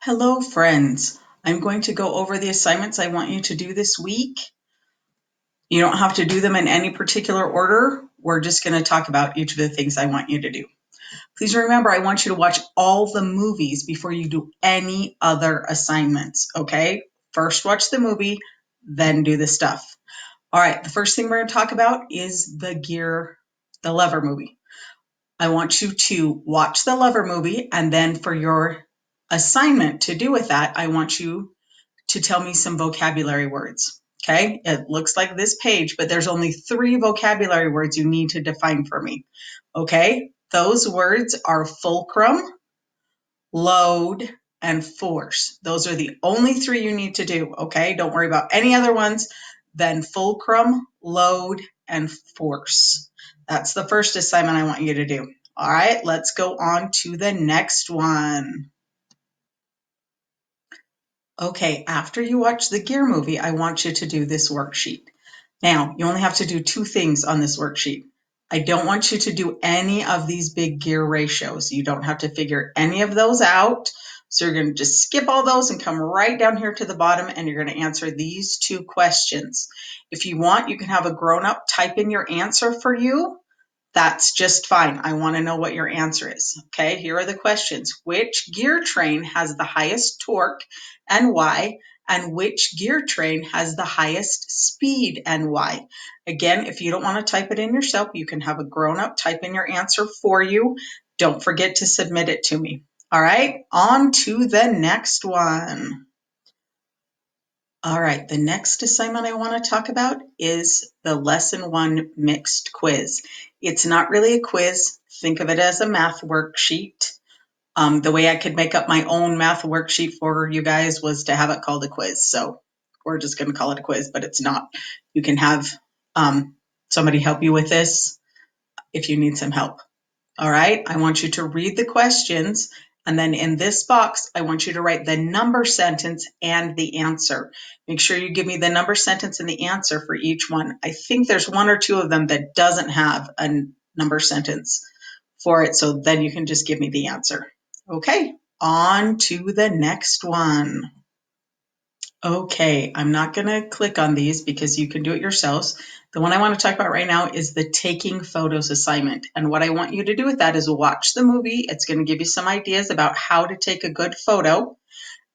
Hello, friends. I'm going to go over the assignments I want you to do this week. You don't have to do them in any particular order. We're just going to talk about each of the things I want you to do. Please remember, I want you to watch all the movies before you do any other assignments, okay? First watch the movie, then do the stuff. All right, the first thing we're going to talk about is the Lover movie. I want you to watch the Lover movie, and then for your assignment to do with that, I want you to tell me some vocabulary words. Okay, it looks like this page, but there's only 3 vocabulary words you need to define for me. Okay, those words are fulcrum, load, and force. Those are the only 3 you need to do. Okay, don't worry about any other ones than fulcrum, load, and force. That's the first assignment I want you to do. All right, let's go on to the next one. Okay, after you watch the gear movie, I want you to do this worksheet. Now, you only have to do 2 things on this worksheet. I don't want you to do any of these big gear ratios. You don't have to figure any of those out. So you're going to just skip all those and come right down here to the bottom, and you're going to answer these 2 questions. If you want, you can have a grown-up type in your answer for you. That's just fine. I want to know what your answer is. Okay, here are the questions. Which gear train has the highest torque and why? And which gear train has the highest speed and why? Again, if you don't want to type it in yourself, you can have a grown-up type in your answer for you. Don't forget to submit it to me. All right, on to the next one. All right, the next assignment I want to talk about is the Lesson 1 mixed quiz. It's not really a quiz. Think of it as a math worksheet. The way I could make up my own math worksheet for you guys was to have it called a quiz. So we're just going to call it a quiz, but it's not. You can have somebody help you with this if you need some help. All right, I want you to read the questions, and then in this box, I want you to write the number sentence and the answer. Make sure you give me the number sentence and the answer for each one. I think there's 1 or 2 of them that doesn't have a number sentence for it, so then you can just give me the answer. Okay, on to the next one. Okay, I'm not going to click on these because you can do it yourselves. The one I want to talk about right now is the taking photos assignment. And what I want you to do with that is watch the movie. It's going to give you some ideas about how to take a good photo.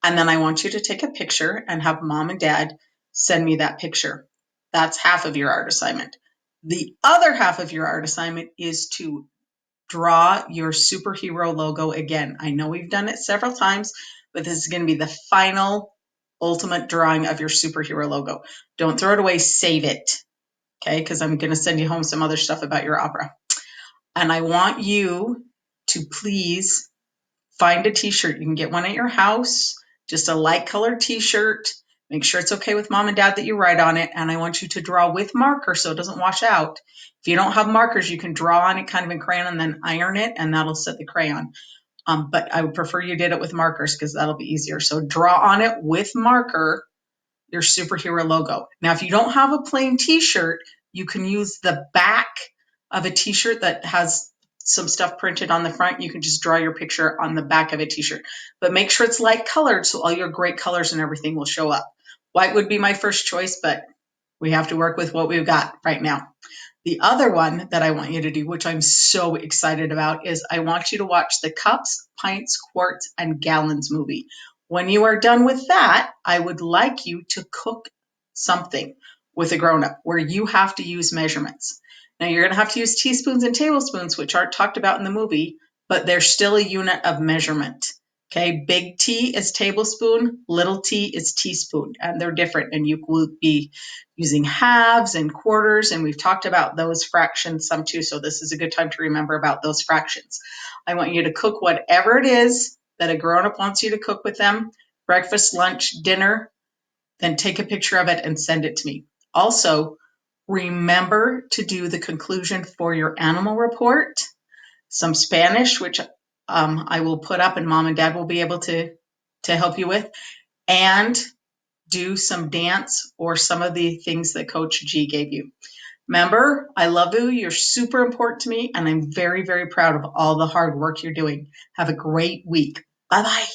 And then I want you to take a picture and have mom and dad send me that picture. That's half of your art assignment. The other half of your art assignment is to draw your superhero logo again. I know we've done it several times, but this is going to be the final ultimate drawing of your superhero logo. Don't throw it away, save it, okay? Because I'm going to send you home some other stuff about your opera. And I want you to please find a t-shirt. You can get one at your house, just a light colored t-shirt. Make sure it's okay with mom and dad that you write on it. And I want you to draw with marker so it doesn't wash out. If you don't have markers, you can draw on it kind of in crayon and then iron it, and that'll set the crayon. But I would prefer you did it with markers because that'll be easier. So draw on it with marker your superhero logo. Now, if you don't have a plain t-shirt, you can use the back of a t-shirt that has some stuff printed on the front. You can just draw your picture on the back of a t-shirt. But make sure it's light colored so all your great colors and everything will show up. White would be my first choice, but we have to work with what we've got right now. The other one that I want you to do, which I'm so excited about, is I want you to watch the Cups, Pints, Quarts, and Gallons movie. When you are done with that, I would like you to cook something with a grown-up where you have to use measurements. Now, you're going to have to use teaspoons and tablespoons, which aren't talked about in the movie, but they're still a unit of measurement. Okay, big T is tablespoon, little t is teaspoon, and they're different. And you will be using halves and quarters, and we've talked about those fractions some too, so this is a good time to remember about those fractions. I want you to cook whatever it is that a grown-up wants you to cook with them, breakfast, lunch, dinner, then take a picture of it and send it to me. Also, remember to do the conclusion for your animal report, some Spanish, which I will put up and mom and dad will be able to help you with, and do some dance or some of the things that Coach G gave you. Remember, I love you. You're super important to me, and I'm very, very proud of all the hard work you're doing. Have a great week. Bye-bye.